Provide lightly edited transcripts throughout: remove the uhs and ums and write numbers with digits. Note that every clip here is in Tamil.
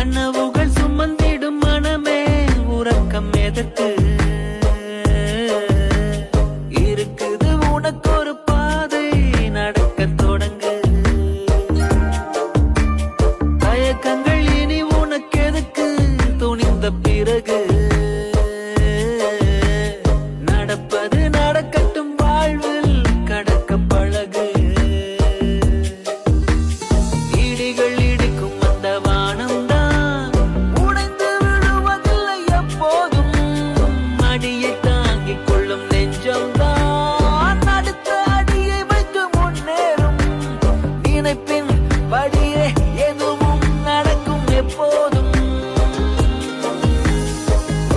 கனவுகள் சுமந்திடும் மனமே உறக்கம் எதற்கு? இருக்குது உனக்கு ஒரு பாதை, நடக்க தொடங்கு. தயக்கங்கள் இனி உனக்கு எதுக்கு? துணிந்த பிறகு நடப்பது நடக்கட்டும், வாழ்வில் கடக்க பழகு. இடிகள் இடிக்கும் அந்த வானம்தான் உடைந்து விழுவதில்லை எப்போதும். அடியை தாங்கிக் கொள்ளும் நெஞ்சம்தான் அடுத்த அடியை வைத்து முன்னேறும். நினைப்பின் படியே எதுவும் நடக்கும் எப்போதும்.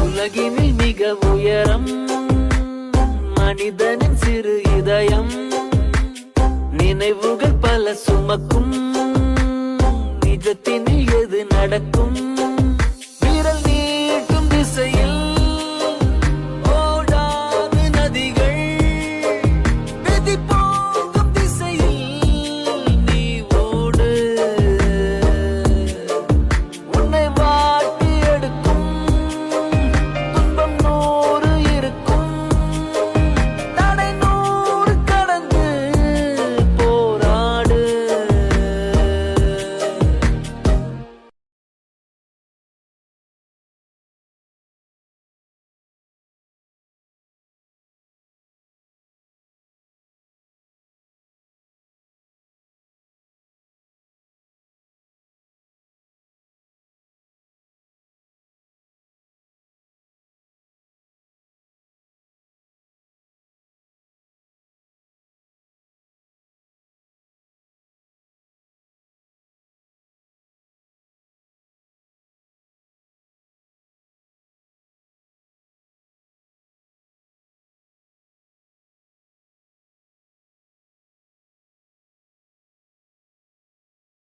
உலகினில் மிக உயரம் மனிதனின் சிறு இதயம். நினைவுகள் பல சுமக்கும், நிஜத்தினில் எது நடக்கும்?